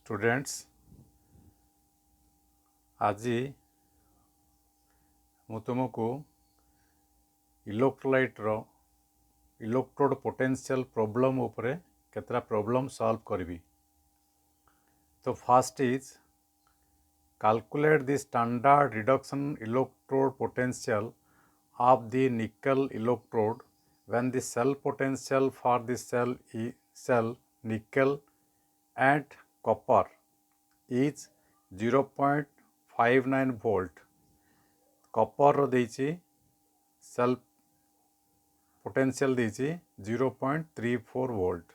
Students आज मु तुमको इलेक्ट्रोड पोटेंशियल प्रॉब्लम उपरे केतरा प्रॉब्लम सॉल्व करबी। तो first is calculate the standard reduction electrode potential of the nickel electrode when the cell potential for the cell nickel and copper is 0.59 volt. Copper रो देछि cell potential देछि 0.34 volt.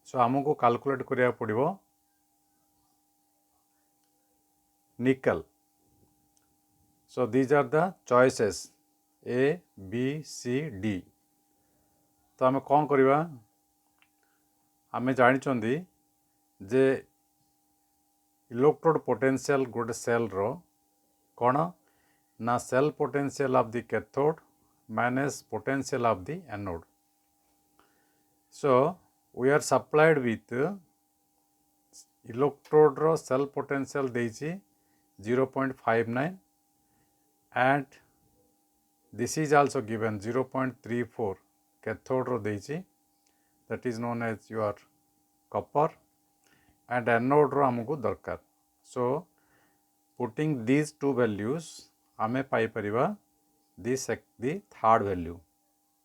सो हमको calculate करिया पड़िबो nickel. So these are the choices A B C D. तो आम कौन करवा आम जानी जे इलेक्ट्रोड पोटेंशियल गोटे सेल रो कौन ना cell potential of the cathode minus potential of the anode. So we are supplied with electrode रो सेल पोटेंशियल देछि 0.59 and this is also given 0.34 cathode ro देछि, that is known as your copper, and anode रो हमको दरकार। so putting these two values आमे पाई परिबा the third value।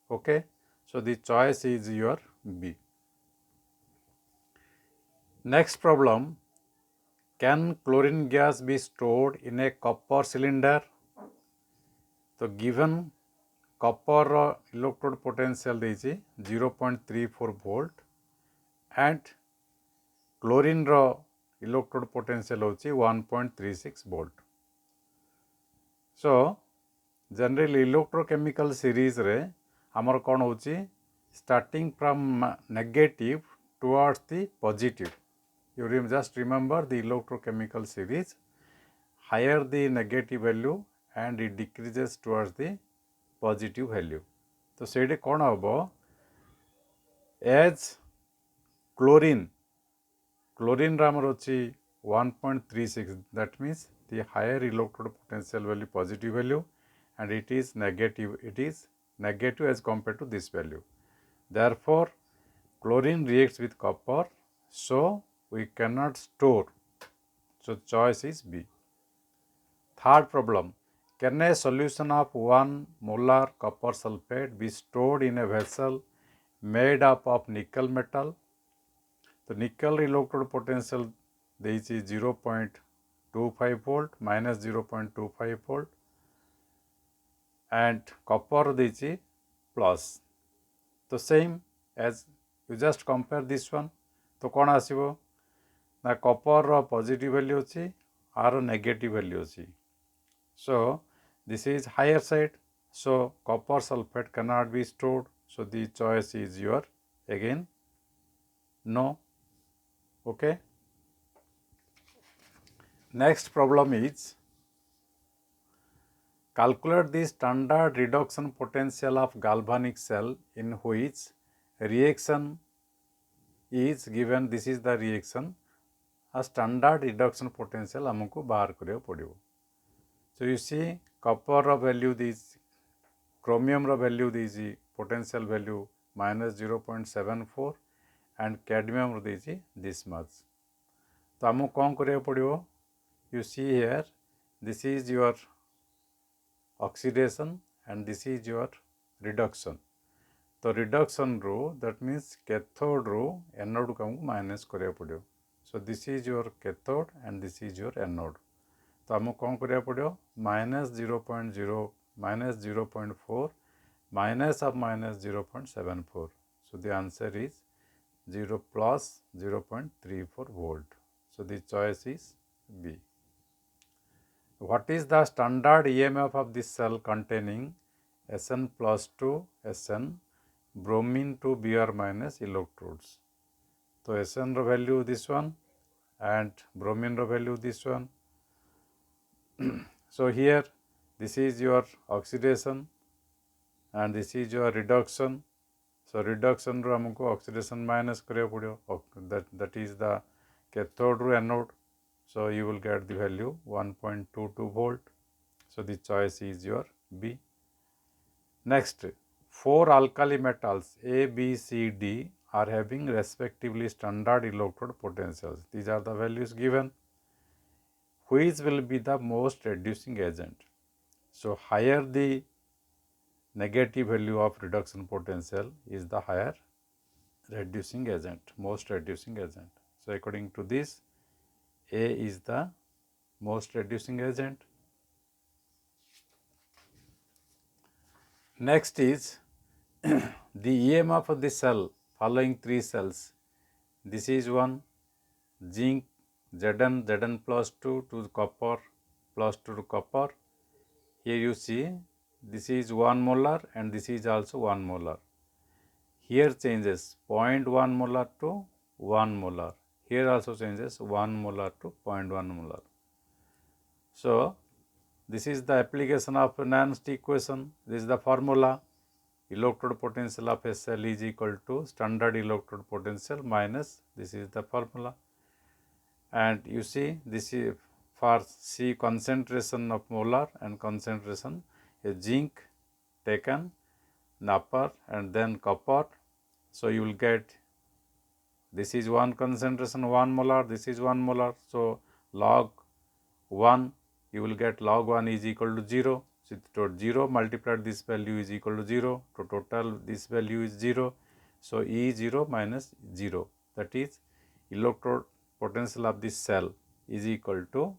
okay, so the choice is your B। next problem, can chlorine gas be stored in a copper cylinder? तो given copper electrode potential देछि 0.34 volt and chlorine electrode potential होछि 1.36 volt। so generally electrochemical series रे हमर कोन होछि starting from negative towards the positive। you just remember the electrochemical series, higher the negative value and it decreases towards the positive value। तो सेडे कौन होबो as chlorine Ramar होछि 1.36, that means the higher electrode potential value positive value and it is negative as compared to this value, therefore chlorine reacts with copper, so we cannot store, so choice is B। third problem, can a solution of 1 molar copper sulfate be stored in a vessel made up of nickel metal? तो निकल electrode potential देछि 0.25 volt minus 0.25 volt and copper देछि plus। तो same as you just compare this one। तो कौन आसीबो ना copper रो positive value अछि are negative value अछि। so this is higher side, so copper sulfate cannot be stored, so the choice is your again no। okay, next problem is calculate the standard reduction potential of galvanic cell in which reaction is given। this is the reaction, a standard reduction potential हमको बाहर करियो पड़ियो। so you see copper row value this, chromium row value this potential value minus 0.74 and cadmium row this this much। तो हमको कौन करियो पड़ियो, you see here this is your oxidation and this is your reduction। तो reduction row that means cathode row anode को हमको minus करियो पड़ियो। so this is your cathode and this is your anode। तो हमको कौन करिया पड़ियो minus 0.0 minus 0.4 minus of minus 0.74, so the answer is 0 plus 0.34 volt, so the choice is B। what is the standard EMF of this cell containing Sn plus 2 Sn bromine to Br minus electrodes? तो Sn row value this one and bromine row value this one। so here this is your oxidation and this is your reduction। so reduction रो हमको oxidation minus करियो पड़ियो, that is the cathode ru anode. So you will get the value 1.22 volt. So the choice is your B. Next, 4 alkali metals A, B, C, D are having respectively standard electrode potentials. These are the values given. Which will be the most reducing agent? So higher the negative value of reduction potential is the higher reducing agent, most reducing agent. So according to this, A is the most reducing agent. Next is the EMF of the cell following 3 cells. This is one zinc Zn plus 2 to copper plus 2 to copper. Here you see this is 1 molar and this is also 1 molar. Here changes 0.1 molar to 1 molar. Here also changes 1 molar to 0.1 molar. So this is the application of Nernst equation. This is the formula. Electrode potential of a cell is equal to standard electrode potential minus, this is the formula. And you see this is for C concentration of molar and concentration, a zinc taken in upper and then copper. So you will get this is 1 concentration 1 molar, this is 1 molar. So log 1 you will get log 1 is equal to 0. So to 0 multiplied this value is equal to 0. To total this value is 0. So E0 minus 0, that is electrode potential of this cell is equal to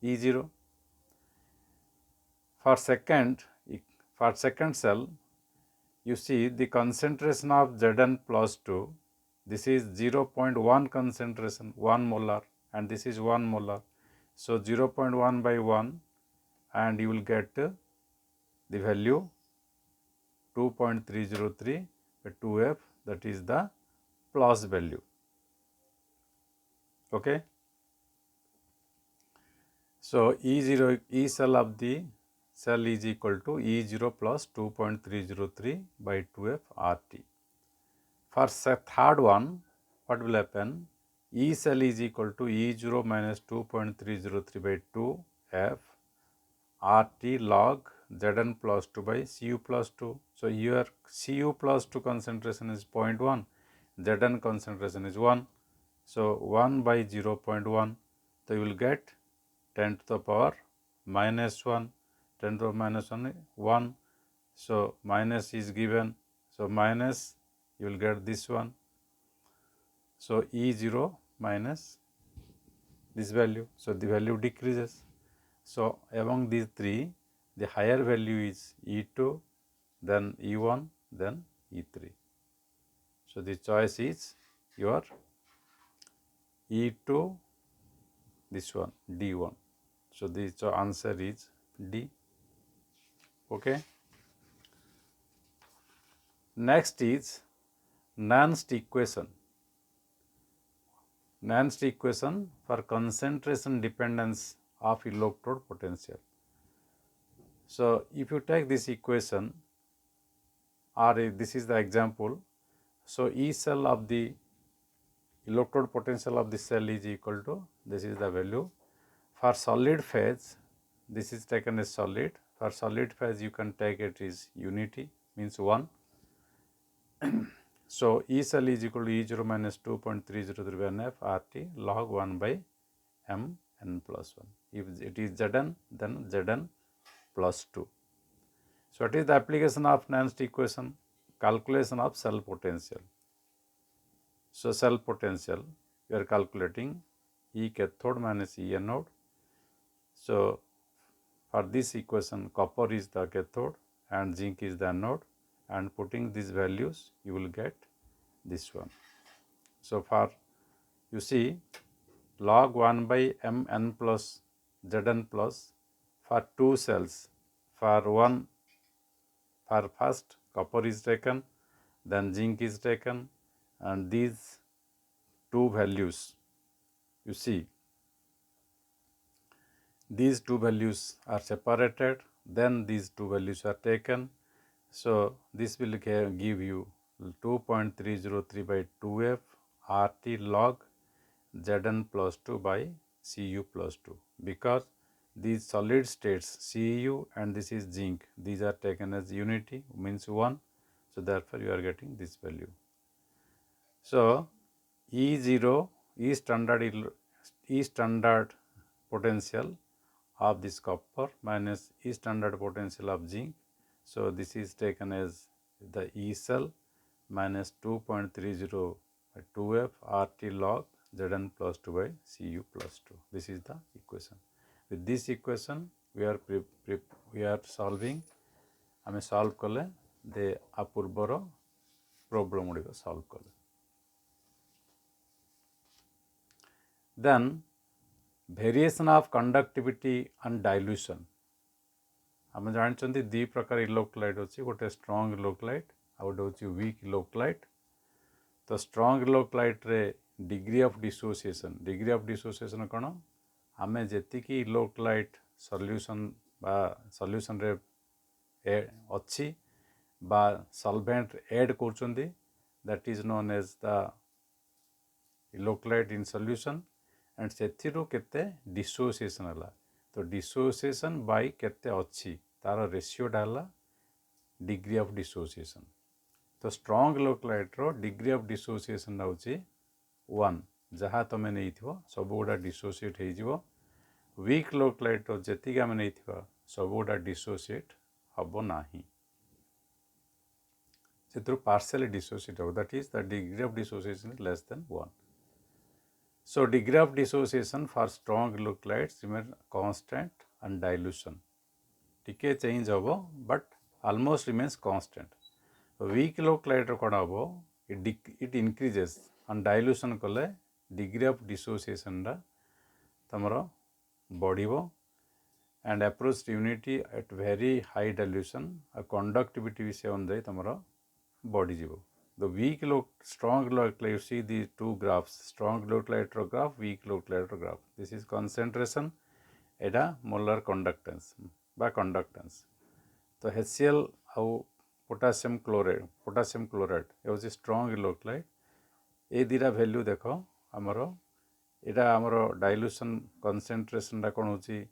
E0. For second cell, you see the concentration of Zn plus 2, this is 0.1 concentration 1 molar and this is 1 molar. So 0.1 by 1 and you will get the value 2.303 by 2F, that is the plus value. Okay. So E0 E cell of the cell is equal to E0 plus 2.303 by 2F RT. For third one, what will happen? E cell is equal to E0 minus 2.303 by 2F RT log Zn plus 2 by Cu plus 2. So your Cu plus 2 concentration is 0.1, Zn concentration is 1. So 1 by 0.1, so you will get 10 to the power minus 1, 10 to the power minus 1, 1. So minus is given, so minus you will get this one. So E0 minus this value, so the value decreases. So among these three, the higher value is E2, then E1, then E3. So the choice is your E2, this one, D1. So the answer is D. Okay. Next is Nernst equation. Nernst equation for concentration dependence of electrode potential. So if you take this equation, or this is the example, so E cell of the electrode potential of the cell is equal to, this is the value. For solid phase, this is taken as solid. For solid phase, you can take it is unity, means 1. So E cell is equal to E0 minus 2.303 by RT log 1 by M n plus 1. If it is Zn, then Zn plus 2. So what is the application of Nernst equation? Calculation of cell potential. So cell potential, we are calculating E cathode minus E anode. So for this equation, copper is the cathode and zinc is the anode, and putting these values, you will get this one. So for, you see, log 1 by Mn plus Zn plus for 2 cells, for one, for first copper is taken, then zinc is taken, and these two values, you see, these two values are separated, then these two values are taken. So this will give you 2.303 by 2F RT log Zn plus 2 by Cu plus 2, because these solid states Cu and this is zinc, these are taken as unity, means 1, so therefore you are getting this value. So E0 is standard potential of this copper minus E standard potential of zinc, so this is taken as the E cell minus 2.30 2f RT log Zn plus 2 by Cu plus 2. This is the equation. With this equation we are solving, आमे solve कले दे आ पूर्वर problem गुड़िक solve कले. Then variation of conductivity and dilution. आमे जानते दी प्रकार electrolyte अच्छी, गोटे strong electrolyte आ गोटे होची वीक इलेक्ट्रोलाइट. तो स्ट्रॉन्ग इलेक्ट्रोलाइट रे डिग्री ऑफ डिसोसिएशन कौन, आमे जेति की इलेक्ट्रोलाइट सॉल्यूशन रे अच्छी बा सॉल्वेंट ऐड करचंदी, that is known as the electrolyte in solution, and सेथिरु केते डिसोसिएशन हला. तो डिसोसिएशन बाय केते अच्छी तार रेशियो डाला डिग्री ऑफ डिसोसिएशन. तो स्ट्रॉन्ग इलेक्ट्रोलाइट रो डिग्री ऑफ डिसोसिएशन होची 1, जहाँ तुम नहीं सब गुड़ा डिसोसिएट हो. वीक इलेक्ट्रोलाइट रो जेतिक आम नहीं सब गुड़ा डिसोसिएट हम ना, से पार्शियली डिसोसिएट हो, that is the degree of dissociation is less than 1. So degree of dissociation for strong electrolytes remain constant and dilution टिके चेंज होबो but almost remains constant. Weak electrolyte कौन होबो, it increases and dilution कले degree of dissociation रा तमरो बढ़िबो and approach to unity at very high dilution a conductivity विषय अनुसार तमरो बढ़ी जीवो. The weak strong electrolyte, you see these two graphs, strong electrolyte graph, weak electrolyte graph. This is concentration, Etah molar conductance बा conductance. तो HCl आउ potassium chloride ये होची strong electrolyte. ए दिरा value देखो हमरो, एटा हमरो dilution concentration रा कौन होची